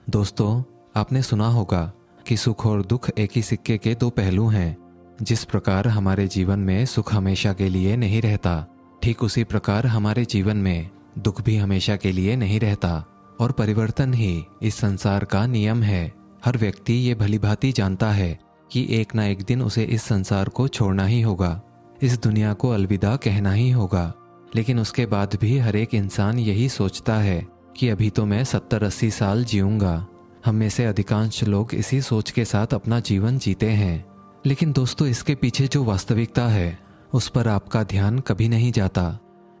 दोस्तों, आपने सुना होगा कि सुख और दुख एक ही सिक्के के दो पहलू हैं। जिस प्रकार हमारे जीवन में सुख हमेशा के लिए नहीं रहता, ठीक उसी प्रकार हमारे जीवन में दुख भी हमेशा के लिए नहीं रहता और परिवर्तन ही इस संसार का नियम है। हर व्यक्ति ये भलीभांति जानता है कि एक ना एक दिन उसे इस संसार को छोड़ना ही होगा, इस दुनिया को अलविदा कहना ही होगा। लेकिन उसके बाद भी हर एक इंसान यही सोचता है कि अभी तो मैं 70-80 साल जीऊंगा। हम में से अधिकांश लोग इसी सोच के साथ अपना जीवन जीते हैं। लेकिन दोस्तों, इसके पीछे जो वास्तविकता है उस पर आपका ध्यान कभी नहीं जाता।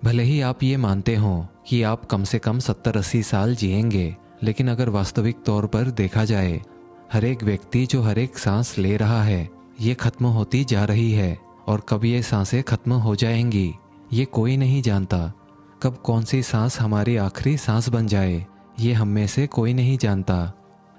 भले ही आप ये मानते हो कि आप कम से कम 70-80 साल जिएंगे, लेकिन अगर वास्तविक तौर पर देखा जाए, हर एक व्यक्ति जो हर एक सांस ले रहा है ये खत्म होती जा रही है और कब ये सांसें खत्म हो जाएंगी ये कोई नहीं जानता। कब कौन सी सांस हमारी आखिरी सांस बन जाए ये हम में से कोई नहीं जानता।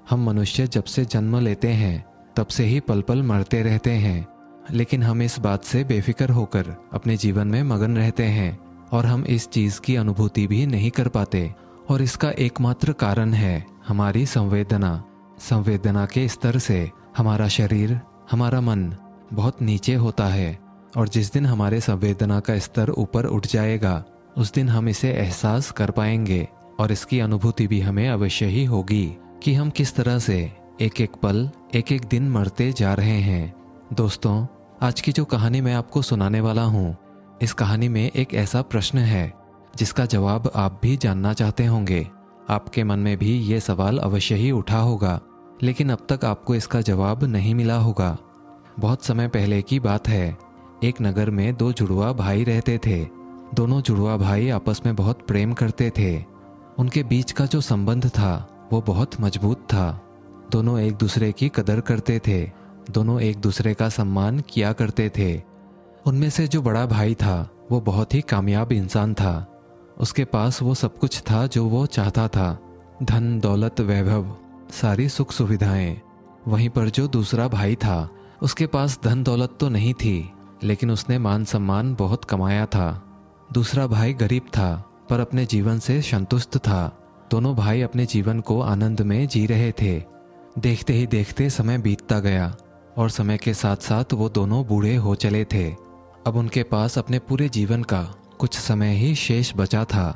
हम मनुष्य जब से जन्म लेते हैं तब से ही पल पल मरते रहते हैं, लेकिन हम इस बात से बेफिक्र होकर अपने जीवन में मगन रहते हैं और हम इस चीज़ की अनुभूति भी नहीं कर पाते। और इसका एकमात्र कारण है हमारी संवेदना के स्तर से हमारा शरीर, हमारा मन बहुत नीचे होता है। और जिस दिन हमारे संवेदना का स्तर ऊपर उठ जाएगा उस दिन हम इसे एहसास कर पाएंगे और इसकी अनुभूति भी हमें अवश्य ही होगी कि हम किस तरह से एक एक पल, एक एक दिन मरते जा रहे हैं। दोस्तों, आज की जो कहानी मैं आपको सुनाने वाला हूँ, इस कहानी में एक ऐसा प्रश्न है जिसका जवाब आप भी जानना चाहते होंगे। आपके मन में भी ये सवाल अवश्य ही उठा होगा, लेकिन अब तक आपको इसका जवाब नहीं मिला होगा। बहुत समय पहले की बात है। एक नगर में दो जुड़वा भाई रहते थे। दोनों जुड़वा भाई आपस में बहुत प्रेम करते थे। उनके बीच का जो संबंध था वो बहुत मजबूत था। दोनों एक दूसरे की कदर करते थे, दोनों एक दूसरे का सम्मान किया करते थे। उनमें से जो बड़ा भाई था वो बहुत ही कामयाब इंसान था। उसके पास वो सब कुछ था जो वो चाहता था, धन, दौलत, वैभव, सारी सुख सुविधाएं। वहीं पर जो दूसरा भाई था उसके पास धन दौलत तो नहीं थी, लेकिन उसने मान सम्मान बहुत कमाया था। दूसरा भाई गरीब था पर अपने जीवन से संतुष्ट था। दोनों भाई अपने जीवन को आनंद में जी रहे थे। देखते ही देखते समय बीतता गया और समय के साथ साथ वो दोनों बूढ़े हो चले थे। अब उनके पास अपने पूरे जीवन का कुछ समय ही शेष बचा था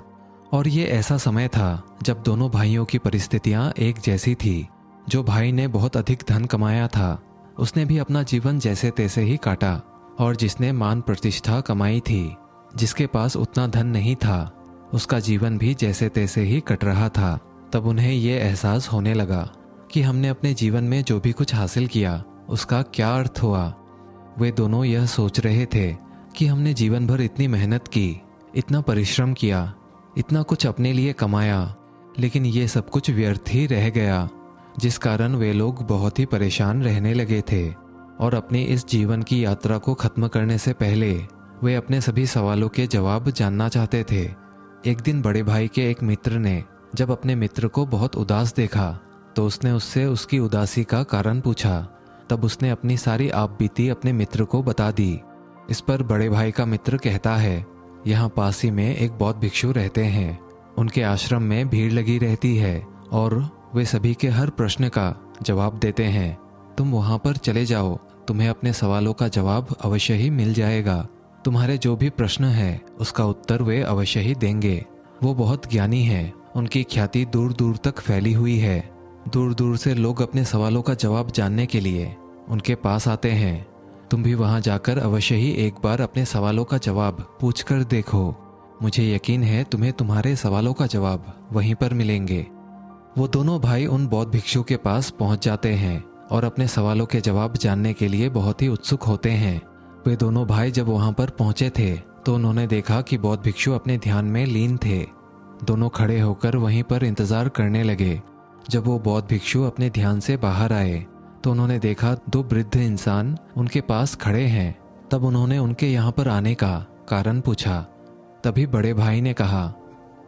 और ये ऐसा समय था जब दोनों भाइयों की परिस्थितियां एक जैसी थी। जो भाई ने बहुत अधिक धन कमाया था उसने भी अपना जीवन जैसे तैसे ही काटा, और जिसने मान प्रतिष्ठा कमाई थी, जिसके पास उतना धन नहीं था, उसका जीवन भी जैसे तैसे ही कट रहा था। तब उन्हें ये एहसास होने लगा कि हमने अपने जीवन में जो भी कुछ हासिल किया उसका क्या अर्थ हुआ। वे दोनों यह सोच रहे थे कि हमने जीवन भर इतनी मेहनत की, इतना परिश्रम किया, इतना कुछ अपने लिए कमाया, लेकिन ये सब कुछ व्यर्थ ही रह गया। जिस कारण वे लोग बहुत ही परेशान रहने लगे थे और अपनी इस जीवन की यात्रा को खत्म करने से पहले वे अपने सभी सवालों के जवाब जानना चाहते थे। एक दिन बड़े भाई के एक मित्र ने जब अपने मित्र को बहुत उदास देखा तो उसने उससे उसकी उदासी का कारण पूछा। तब उसने अपनी सारी आपबीती अपने मित्र को बता दी। इस पर बड़े भाई का मित्र कहता है, यहाँ पास ही में एक बौद्ध भिक्षु रहते हैं। उनके आश्रम में भीड़ लगी रहती है और वे सभी के हर प्रश्न का जवाब देते हैं। तुम वहाँ पर चले जाओ, तुम्हें अपने सवालों का जवाब अवश्य ही मिल जाएगा। तुम्हारे जो भी प्रश्न है उसका उत्तर वे अवश्य ही देंगे। वो बहुत ज्ञानी हैं, उनकी ख्याति दूर दूर तक फैली हुई है। दूर दूर से लोग अपने सवालों का जवाब जानने के लिए उनके पास आते हैं। तुम भी वहाँ जाकर अवश्य ही एक बार अपने सवालों का जवाब पूछ कर देखो। मुझे यकीन है तुम्हें तुम्हारे सवालों का जवाब वहीं पर मिलेंगे। वो दोनों भाई उन बौद्ध भिक्षु के पास पहुँच जाते हैं और अपने सवालों के जवाब जानने के लिए बहुत ही उत्सुक होते हैं। वे दोनों भाई जब वहां पर पहुंचे थे तो उन्होंने देखा कि बौद्ध भिक्षु अपने ध्यान में लीन थे। दोनों खड़े होकर वहीं पर इंतजार करने लगे। जब वो बौद्ध भिक्षु अपने ध्यान से बाहर आए तो उन्होंने देखा दो वृद्ध इंसान उनके पास खड़े हैं। तब उन्होंने उनके यहाँ पर आने का कारण पूछा। तभी बड़े भाई ने कहा,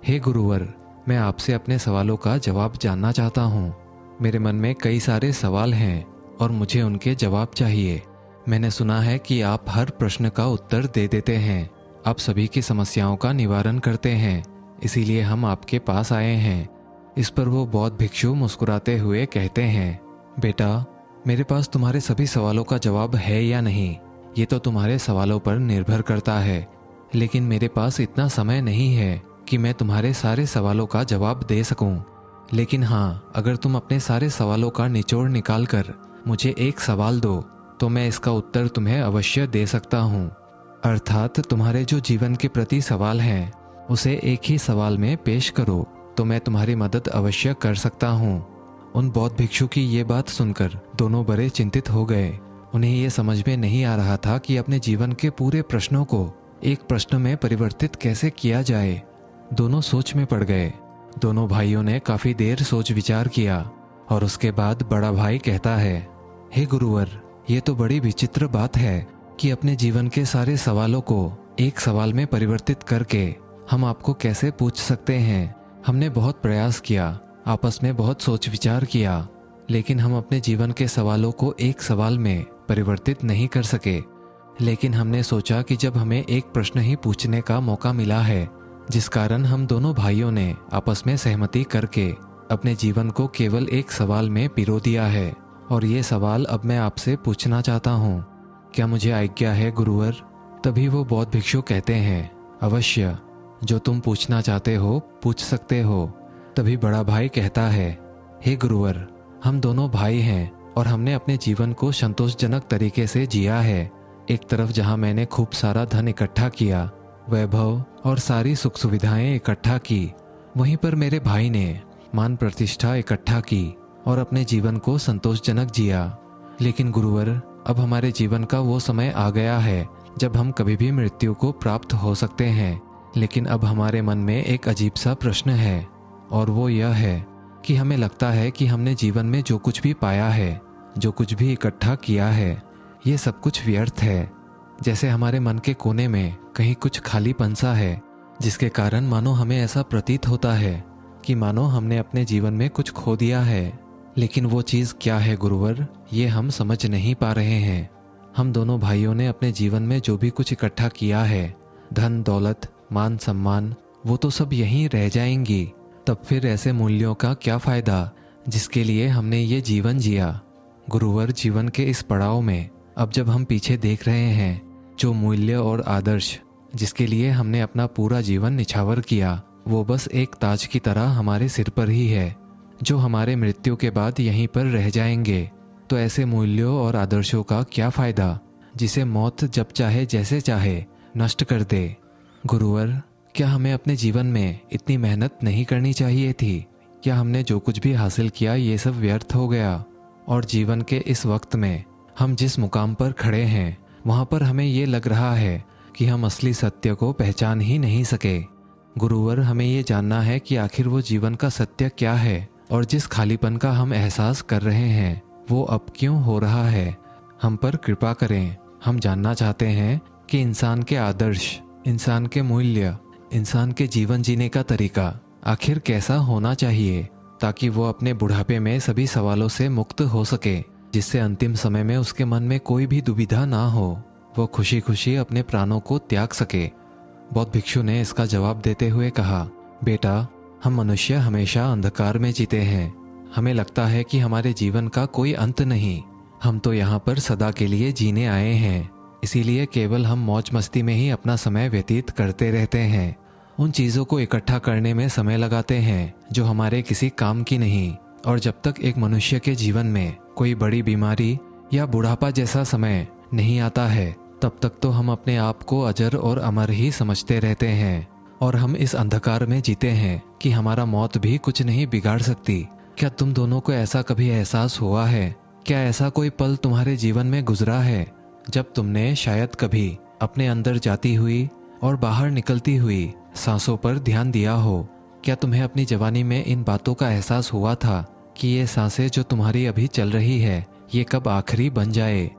हे गुरुवर, मैं आपसे अपने सवालों का जवाब जानना चाहता हूँ। मेरे मन में कई सारे सवाल हैं और मुझे उनके जवाब चाहिए। मैंने सुना है कि आप हर प्रश्न का उत्तर दे देते हैं, आप सभी की समस्याओं का निवारण करते हैं, इसीलिए हम आपके पास आए हैं। इस पर वो बौद्ध भिक्षु मुस्कुराते हुए कहते हैं, बेटा, मेरे पास तुम्हारे सभी सवालों का जवाब है या नहीं, ये तो तुम्हारे सवालों पर निर्भर करता है। लेकिन मेरे पास इतना समय नहीं है कि मैं तुम्हारे सारे सवालों का जवाब दे सकूं। लेकिन हाँ, अगर तुम अपने सारे सवालों का निचोड़ निकाल कर मुझे एक सवाल दो तो मैं इसका उत्तर तुम्हें अवश्य दे सकता हूँ। अर्थात तुम्हारे जो जीवन के प्रति सवाल हैं उसे एक ही सवाल में पेश करो तो मैं तुम्हारी मदद अवश्य कर सकता हूँ। उन बौद्ध भिक्षु की ये बात सुनकर दोनों बड़े चिंतित हो गए। उन्हें ये समझ में नहीं आ रहा था कि अपने जीवन के पूरे प्रश्नों को एक प्रश्न में परिवर्तित कैसे किया जाए। दोनों सोच में पड़ गए। दोनों भाइयों ने काफी देर सोच विचार किया और उसके बाद बड़ा भाई कहता है, हे गुरुवर, ये तो बड़ी विचित्र बात है कि अपने जीवन के सारे सवालों को एक सवाल में परिवर्तित करके हम आपको कैसे पूछ सकते हैं। हमने बहुत प्रयास किया, आपस में बहुत सोच विचार किया, लेकिन हम अपने जीवन के सवालों को एक सवाल में परिवर्तित नहीं कर सके। लेकिन हमने सोचा कि जब हमें एक प्रश्न ही पूछने का मौका मिला है, जिस कारण हम दोनों भाइयों ने आपस में सहमति करके अपने जीवन को केवल एक सवाल में पिरो दिया है, और ये सवाल अब मैं आपसे पूछना चाहता हूँ। क्या मुझे आज्ञा है गुरुवर? तभी वो बौद्ध भिक्षु कहते हैं, अवश्य, जो तुम पूछना चाहते हो पूछ सकते हो। तभी बड़ा भाई कहता है, हे गुरुवर, हम दोनों भाई हैं और हमने अपने जीवन को संतोषजनक तरीके से जिया है। एक तरफ जहाँ मैंने खूब सारा धन इकट्ठा किया, वैभव और सारी सुख सुविधाएं इकट्ठा की, वहीं पर मेरे भाई ने मान प्रतिष्ठा इकट्ठा की और अपने जीवन को संतोषजनक जिया। लेकिन गुरुवर, अब हमारे जीवन का वो समय आ गया है जब हम कभी भी मृत्यु को प्राप्त हो सकते हैं। लेकिन अब हमारे मन में एक अजीब सा प्रश्न है, और वो यह है कि हमें लगता है कि हमने जीवन में जो कुछ भी पाया है, जो कुछ भी इकट्ठा किया है, ये सब कुछ व्यर्थ है। जैसे हमारे मन के कोने में कहीं कुछ खालीपन सा है, जिसके कारण मानो हमें ऐसा प्रतीत होता है कि मानो हमने अपने जीवन में कुछ खो दिया है। लेकिन वो चीज़ क्या है गुरुवर, ये हम समझ नहीं पा रहे हैं। हम दोनों भाइयों ने अपने जीवन में जो भी कुछ इकट्ठा किया है, धन दौलत मान सम्मान, वो तो सब यहीं रह जाएंगी। तब फिर ऐसे मूल्यों का क्या फ़ायदा जिसके लिए हमने ये जीवन जिया। गुरुवर, जीवन के इस पड़ाव में अब जब हम पीछे देख रहे हैं, जो मूल्य और आदर्श जिसके लिए हमने अपना पूरा जीवन निछावर किया, वो बस एक ताज की तरह हमारे सिर पर ही है, जो हमारे मृत्यु के बाद यहीं पर रह जाएंगे। तो ऐसे मूल्यों और आदर्शों का क्या फ़ायदा जिसे मौत जब चाहे जैसे चाहे नष्ट कर दे। गुरुवर, क्या हमें अपने जीवन में इतनी मेहनत नहीं करनी चाहिए थी? क्या हमने जो कुछ भी हासिल किया ये सब व्यर्थ हो गया? और जीवन के इस वक्त में हम जिस मुकाम पर खड़े हैं, वहाँ पर हमें ये लग रहा है कि हम असली सत्य को पहचान ही नहीं सके। गुरुवर, हमें ये जानना है कि आखिर वो जीवन का सत्य क्या है, और जिस खालीपन का हम एहसास कर रहे हैं वो अब क्यों हो रहा है। हम पर कृपा करें। हम जानना चाहते हैं कि इंसान के आदर्श, इंसान के मूल्य, इंसान के जीवन जीने का तरीका आखिर कैसा होना चाहिए, ताकि वो अपने बुढ़ापे में सभी सवालों से मुक्त हो सके, जिससे अंतिम समय में उसके मन में कोई भी दुविधा ना हो, वो खुशी खुशी अपने प्राणों को त्याग सके। बौद्ध भिक्षु ने इसका जवाब देते हुए कहा, बेटा, हम मनुष्य हमेशा अंधकार में जीते हैं। हमें लगता है कि हमारे जीवन का कोई अंत नहीं। हम तो यहाँ पर सदा के लिए जीने आए हैं, इसीलिए केवल हम मौज मस्ती में ही अपना समय व्यतीत करते रहते हैं। उन चीज़ों को इकट्ठा करने में समय लगाते हैं जो हमारे किसी काम की नहीं। और जब तक एक मनुष्य के जीवन में कोई बड़ी बीमारी या बुढ़ापा जैसा समय नहीं आता है, तब तक तो हम अपने आप को अजर और अमर ही समझते रहते हैं, और हम इस अंधकार में जीते हैं कि हमारा मौत भी कुछ नहीं बिगाड़ सकती। क्या तुम दोनों को ऐसा कभी एहसास हुआ है? क्या ऐसा कोई पल तुम्हारे जीवन में गुजरा है जब तुमने शायद कभी अपने अंदर जाती हुई और बाहर निकलती हुई सांसों पर ध्यान दिया हो? क्या तुम्हें अपनी जवानी में इन बातों का एहसास हुआ था कि ये सांसें जो तुम्हारी अभी चल रही है, ये कब आखिरी बन जाए?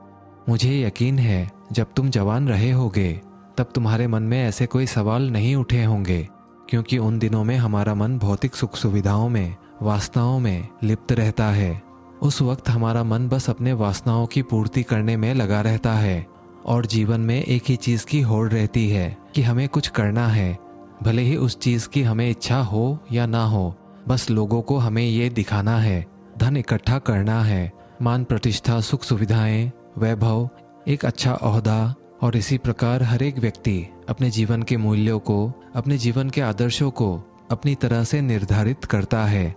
मुझे यकीन है जब तुम जवान रहे होगे तब तुम्हारे मन में ऐसे कोई सवाल नहीं उठे होंगे, क्योंकि उन दिनों में हमारा मन भौतिक सुख सुविधाओं में, वासनाओं में लिप्त रहता है। उस वक्त हमारा मन बस अपने वासनाओं की पूर्ति करने में लगा रहता है, और जीवन में एक ही चीज़ की होड़ रहती है कि हमें कुछ करना है। भले ही उस चीज़ की हमें इच्छा हो या ना हो, बस लोगों को हमें ये दिखाना है, धन इकट्ठा करना है, मान प्रतिष्ठा, सुख सुविधाएं, वैभव, एक अच्छा ओहदा, और इसी प्रकार हर एक व्यक्ति अपने जीवन के मूल्यों को, अपने जीवन के आदर्शों को अपनी तरह से निर्धारित करता है।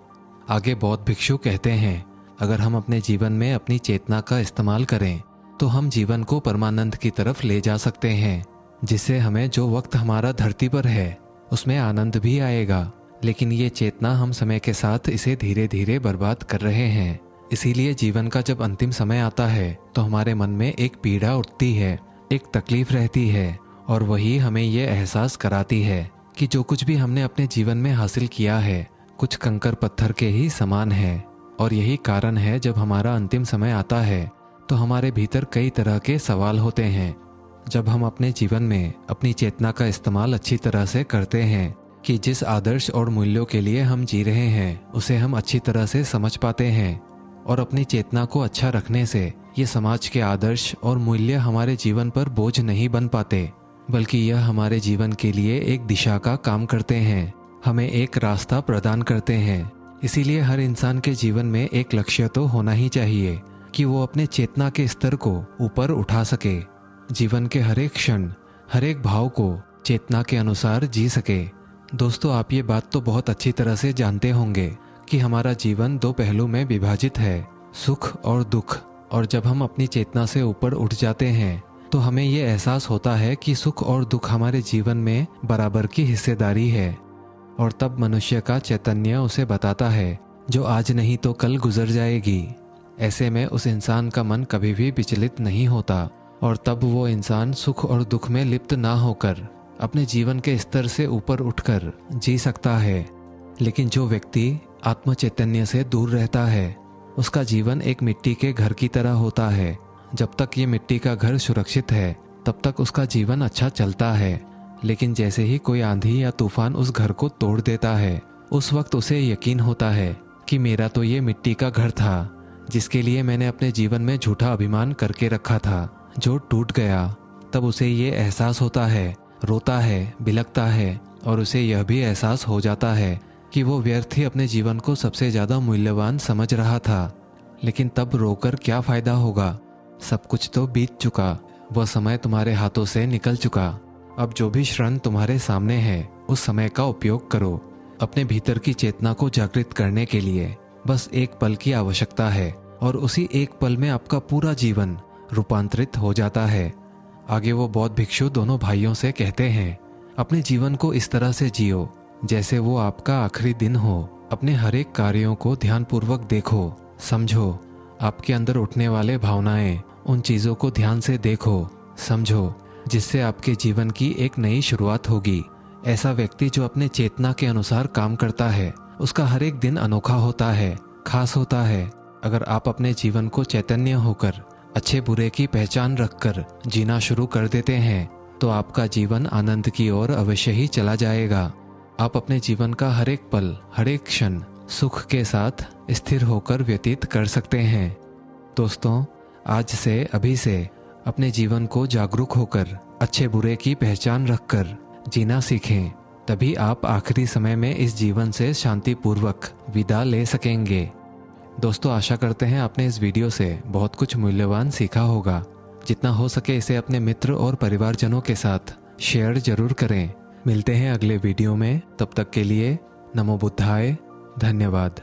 आगे बौद्ध भिक्षु कहते हैं, अगर हम अपने जीवन में अपनी चेतना का इस्तेमाल करें तो हम जीवन को परमानंद की तरफ ले जा सकते हैं, जिससे हमें जो वक्त हमारा धरती पर है उसमें आनंद भी आएगा। लेकिन ये चेतना हम समय के साथ इसे धीरे धीरे बर्बाद कर रहे हैं। इसीलिए जीवन का जब अंतिम समय आता है तो हमारे मन में एक पीड़ा उठती है, एक तकलीफ रहती है, और वही हमें ये एहसास कराती है कि जो कुछ भी हमने अपने जीवन में हासिल किया है कुछ कंकर पत्थर के ही समान है। और यही कारण है जब हमारा अंतिम समय आता है तो हमारे भीतर कई तरह के सवाल होते हैं। जब हम अपने जीवन में अपनी चेतना का इस्तेमाल अच्छी तरह से करते हैं कि जिस आदर्श और मूल्यों के लिए हम जी रहे हैं उसे हम अच्छी तरह से समझ पाते हैं, और अपनी चेतना को अच्छा रखने से ये समाज के आदर्श और मूल्य हमारे जीवन पर बोझ नहीं बन पाते, बल्कि यह हमारे जीवन के लिए एक दिशा का काम करते हैं, हमें एक रास्ता प्रदान करते हैं। इसीलिए हर इंसान के जीवन में एक लक्ष्य तो होना ही चाहिए कि वो अपने चेतना के स्तर को ऊपर उठा सके, जीवन के हर एक क्षण, हर एक भाव को चेतना के अनुसार जी सके। दोस्तों, आप ये बात तो बहुत अच्छी तरह से जानते होंगे कि हमारा जीवन दो पहलू में विभाजित है, सुख और दुख। और जब हम अपनी चेतना से ऊपर उठ जाते हैं तो हमें ये एहसास होता है कि सुख और दुख हमारे जीवन में बराबर की हिस्सेदारी है, और तब मनुष्य का चैतन्य उसे बताता है जो आज नहीं तो कल गुजर जाएगी। ऐसे में उस इंसान का मन कभी भी विचलित नहीं होता, और तब वो इंसान सुख और दुख में लिप्त ना होकर अपने जीवन के स्तर से ऊपर उठकर जी सकता है। लेकिन जो व्यक्ति आत्म चैतन्य से दूर रहता है उसका जीवन एक मिट्टी के घर की तरह होता है। जब तक ये मिट्टी का घर सुरक्षित है तब तक उसका जीवन अच्छा चलता है, लेकिन जैसे ही कोई आंधी या तूफान उस घर को तोड़ देता है उस वक्त उसे यकीन होता है कि मेरा तो ये मिट्टी का घर था जिसके लिए मैंने अपने जीवन में झूठा अभिमान करके रखा था, जो टूट गया। तब उसे ये एहसास होता है, रोता है, बिलखता है, और उसे यह भी एहसास हो जाता है कि वो व्यर्थ ही अपने जीवन को सबसे ज़्यादा मूल्यवान समझ रहा था। लेकिन तब रोकर क्या फ़ायदा होगा, सब कुछ तो बीत चुका, वह समय तुम्हारे हाथों से निकल चुका। अब जो भी क्षण तुम्हारे सामने है उस समय का उपयोग करो। अपने भीतर की चेतना को जागृत करने के लिए बस एक पल की आवश्यकता है, और उसी एक पल में आपका पूरा जीवन रूपांतरित हो जाता है। आगे वो बौद्ध भिक्षु दोनों भाइयों से कहते हैं, अपने जीवन को इस तरह से जियो जैसे वो आपका आखिरी दिन हो। अपने हर एक कार्यों को ध्यानपूर्वक देखो, समझो। आपके अंदर उठने वाले भावनाएं, उन चीज़ों को ध्यान से देखो, समझो, जिससे आपके जीवन की एक नई शुरुआत होगी। ऐसा व्यक्ति जो अपने चेतना के अनुसार काम करता है उसका हर एक दिन अनोखा होता है, खास होता है। अगर आप अपने जीवन को चैतन्य होकर अच्छे बुरे की पहचान रखकर जीना शुरू कर देते हैं तो आपका जीवन आनंद की ओर अवश्य ही चला जाएगा। आप अपने जीवन का हर एक पल, हर एक क्षण सुख के साथ स्थिर होकर व्यतीत कर सकते हैं। दोस्तों, आज से, अभी से अपने जीवन को जागरूक होकर अच्छे बुरे की पहचान रखकर जीना सीखें, तभी आप आखिरी समय में इस जीवन से शांतिपूर्वक विदा ले सकेंगे। दोस्तों, आशा करते हैं आपने इस वीडियो से बहुत कुछ मूल्यवान सीखा होगा। जितना हो सके इसे अपने मित्र और परिवारजनों के साथ शेयर जरूर करें। मिलते हैं अगले वीडियो में, तब तक के लिए नमो बुद्धाय, धन्यवाद।